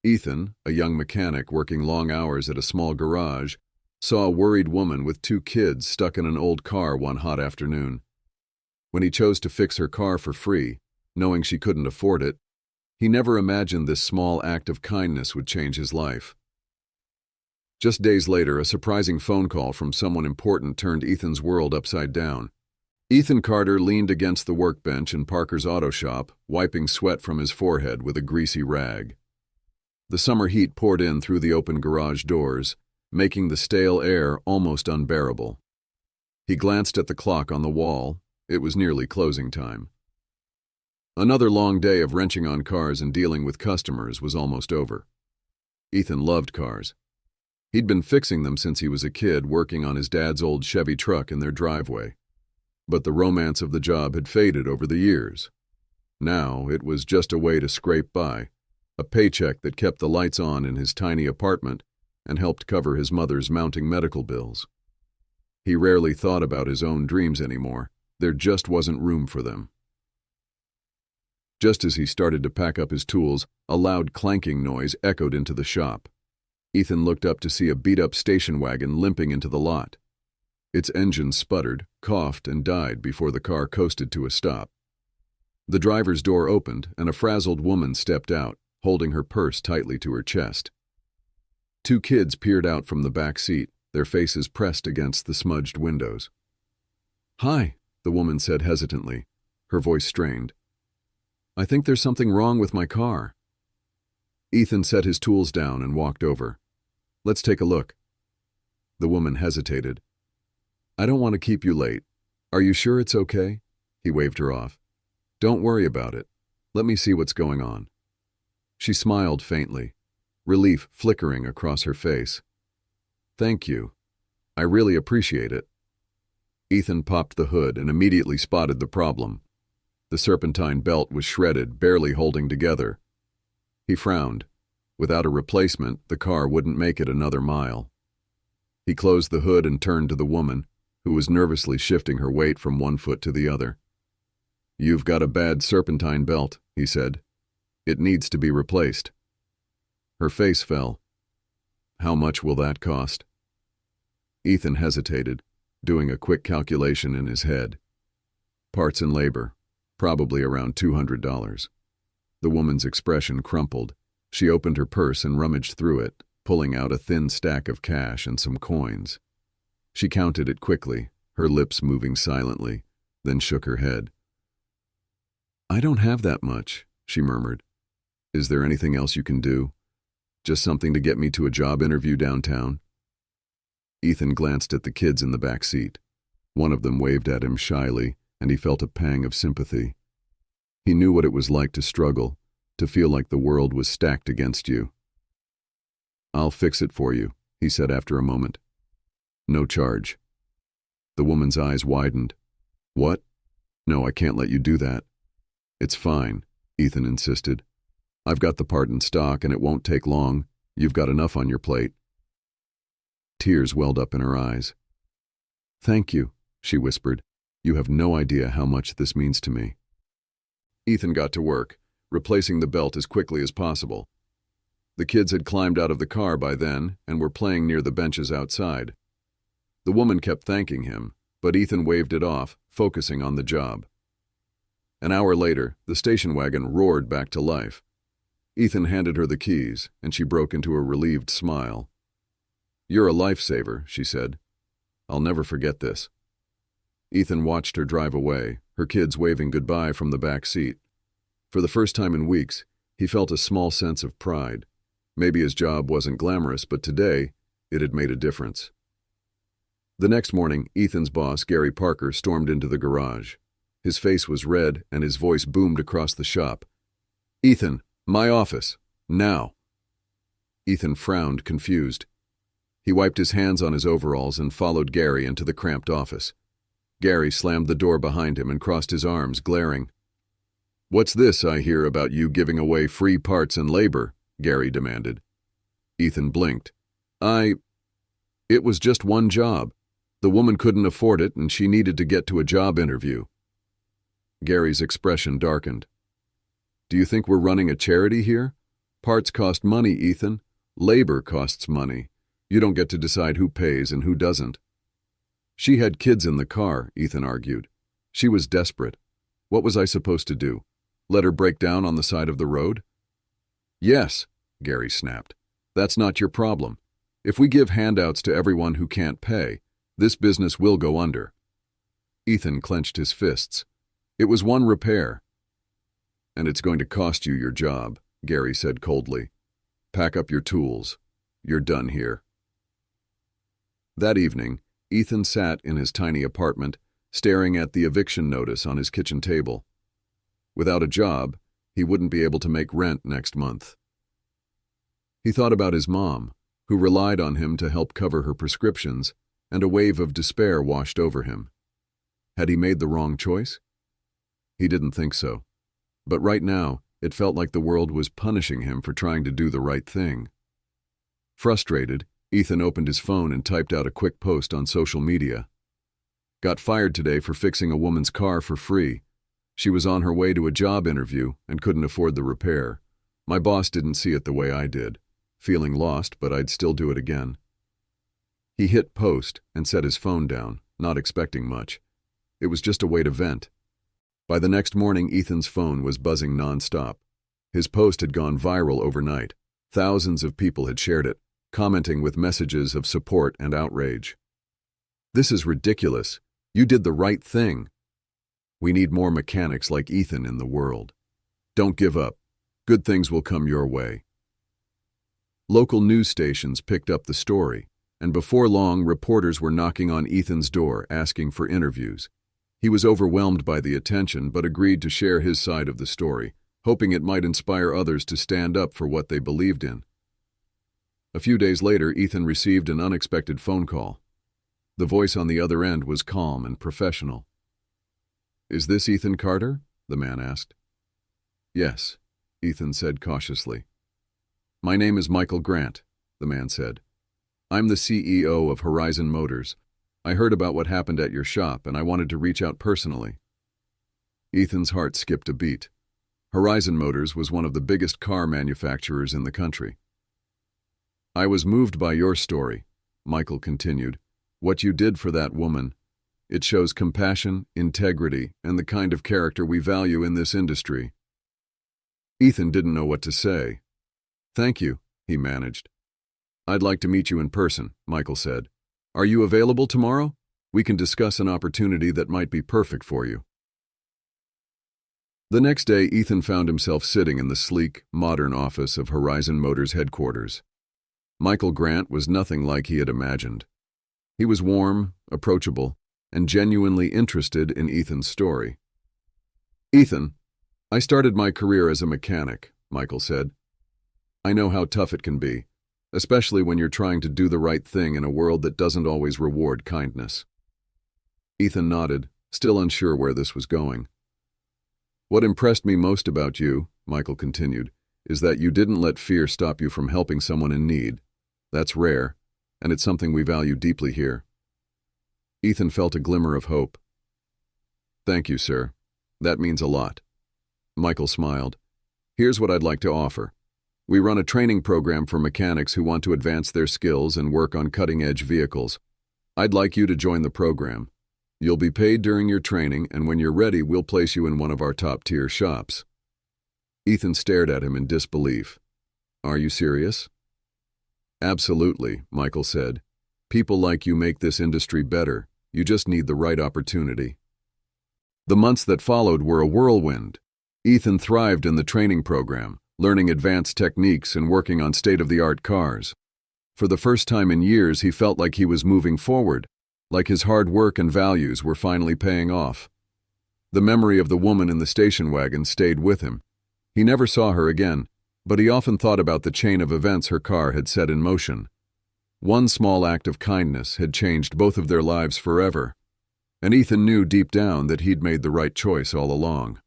Ethan, a young mechanic working long hours at a small garage, saw a worried woman with two kids stuck in an old car one hot afternoon. When he chose to fix her car for free, knowing she couldn't afford it, he never imagined this small act of kindness would change his life. Just days later, a surprising phone call from someone important turned Ethan's world upside down. Ethan Carter leaned against the workbench in Parker's auto shop, wiping sweat from his forehead with a greasy rag. The summer heat poured in through the open garage doors, making the stale air almost unbearable. He glanced at the clock on the wall. It was nearly closing time. Another long day of wrenching on cars and dealing with customers was almost over. Ethan loved cars. He'd been fixing them since he was a kid, working on his dad's old Chevy truck in their driveway. But the romance of the job had faded over the years. Now it was just a way to scrape by, a paycheck that kept the lights on in his tiny apartment and helped cover his mother's mounting medical bills. He rarely thought about his own dreams anymore. There just wasn't room for them. Just as he started to pack up his tools, a loud clanking noise echoed into the shop. Ethan looked up to see a beat-up station wagon limping into the lot. Its engine sputtered, coughed, and died before the car coasted to a stop. The driver's door opened, and a frazzled woman stepped out, holding her purse tightly to her chest. Two kids peered out from the back seat, their faces pressed against the smudged windows. "Hi," the woman said hesitantly, her voice strained. "I think there's something wrong with my car." Ethan set his tools down and walked over. "Let's take a look." The woman hesitated. "I don't want to keep you late. Are you sure it's okay?" He waved her off. "Don't worry about it. Let me see what's going on." She smiled faintly, relief flickering across her face. "Thank you. I really appreciate it." Ethan popped the hood and immediately spotted the problem. The serpentine belt was shredded, barely holding together. He frowned. Without a replacement, the car wouldn't make it another mile. He closed the hood and turned to the woman, who was nervously shifting her weight from one foot to the other. "You've got a bad serpentine belt," he said. "It needs to be replaced." Her face fell. "How much will that cost?" Ethan hesitated, doing a quick calculation in his head. Parts and labor, probably around $200. The woman's expression crumpled. She opened her purse and rummaged through it, pulling out a thin stack of cash and some coins. She counted it quickly, her lips moving silently, then shook her head. "I don't have that much," she murmured. "Is there anything else you can do? Just something to get me to a job interview downtown?" Ethan glanced at the kids in the back seat. One of them waved at him shyly, and he felt a pang of sympathy. He knew what it was like to struggle, to feel like the world was stacked against you. "I'll fix it for you," he said after a moment. "No charge." The woman's eyes widened. "What? No, I can't let you do that." "It's fine," Ethan insisted. "I've got the part in stock and it won't take long. You've got enough on your plate." Tears welled up in her eyes. "Thank you," she whispered. "You have no idea how much this means to me." Ethan got to work, replacing the belt as quickly as possible. The kids had climbed out of the car by then and were playing near the benches outside. The woman kept thanking him, but Ethan waved it off, focusing on the job. An hour later, the station wagon roared back to life. Ethan handed her the keys, and she broke into a relieved smile. "You're a lifesaver," she said. "I'll never forget this." Ethan watched her drive away, her kids waving goodbye from the back seat. For the first time in weeks, he felt a small sense of pride. Maybe his job wasn't glamorous, but today, it had made a difference. The next morning, Ethan's boss, Gary Parker, stormed into the garage. His face was red, and his voice boomed across the shop. "Ethan, my office, now." Ethan frowned, confused. He wiped his hands on his overalls and followed Gary into the cramped office. Gary slammed the door behind him and crossed his arms, glaring. "What's this I hear about you giving away free parts and labor?" Gary demanded. Ethan blinked. It was just one job. The woman couldn't afford it and she needed to get to a job interview." Gary's expression darkened. "Do you think we're running a charity here?" Parts cost money, Ethan. Labor costs money. You don't get to decide who pays and who doesn't. She had kids in the car, Ethan argued. She was desperate. What was I supposed to do? Let her break down on the side of the road? Yes, Gary snapped. That's not your problem. If we give handouts to everyone who can't pay, this business will go under. Ethan clenched his fists. It was one repair. And it's going to cost you your job, Gary said coldly. Pack up your tools. You're done here. That evening, Ethan sat in his tiny apartment, staring at the eviction notice on his kitchen table. Without a job, he wouldn't be able to make rent next month. He thought about his mom, who relied on him to help cover her prescriptions, and a wave of despair washed over him. Had he made the wrong choice? He didn't think so. But right now, it felt like the world was punishing him for trying to do the right thing. Frustrated, Ethan opened his phone and typed out a quick post on social media. Got fired today for fixing a woman's car for free. She was on her way to a job interview and couldn't afford the repair. My boss didn't see it the way I did. Feeling lost, but I'd still do it again. He hit post and set his phone down, not expecting much. It was just a way to vent. By the next morning, Ethan's phone was buzzing nonstop. His post had gone viral overnight. Thousands of people had shared it, commenting with messages of support and outrage. This is ridiculous. You did the right thing. We need more mechanics like Ethan in the world. Don't give up. Good things will come your way. Local news stations picked up the story, and before long, reporters were knocking on Ethan's door asking for interviews. He was overwhelmed by the attention but agreed to share his side of the story, hoping it might inspire others to stand up for what they believed in. A few days later, Ethan received an unexpected phone call. The voice on the other end was calm and professional. "Is this Ethan Carter?" the man asked. "Yes," Ethan said cautiously. "My name is Michael Grant," the man said. "I'm the CEO of Horizon Motors. I heard about what happened at your shop, and I wanted to reach out personally." Ethan's heart skipped a beat. Horizon Motors was one of the biggest car manufacturers in the country. "I was moved by your story," Michael continued. "What you did for that woman. It shows compassion, integrity, and the kind of character we value in this industry." Ethan didn't know what to say. "Thank you," he managed. "I'd like to meet you in person," Michael said. "Are you available tomorrow? We can discuss an opportunity that might be perfect for you." The next day, Ethan found himself sitting in the sleek, modern office of Horizon Motors headquarters. Michael Grant was nothing like he had imagined. He was warm, approachable, and genuinely interested in Ethan's story. "Ethan, I started my career as a mechanic," Michael said. "I know how tough it can be, especially when you're trying to do the right thing in a world that doesn't always reward kindness." Ethan nodded, still unsure where this was going. "What impressed me most about you," Michael continued, "is that you didn't let fear stop you from helping someone in need. That's rare, and it's something we value deeply here." Ethan felt a glimmer of hope. "Thank you, sir. That means a lot." Michael smiled. "Here's what I'd like to offer. We run a training program for mechanics who want to advance their skills and work on cutting-edge vehicles. I'd like you to join the program. You'll be paid during your training, and when you're ready, we'll place you in one of our top-tier shops." Ethan stared at him in disbelief. "Are you serious?" "Absolutely," Michael said. "People like you make this industry better. You just need the right opportunity." The months that followed were a whirlwind. Ethan thrived in the training program, learning advanced techniques and working on state-of-the-art cars. For the first time in years, he felt like he was moving forward, like his hard work and values were finally paying off. The memory of the woman in the station wagon stayed with him. He never saw her again, but he often thought about the chain of events her car had set in motion. One small act of kindness had changed both of their lives forever, and Ethan knew deep down that he'd made the right choice all along.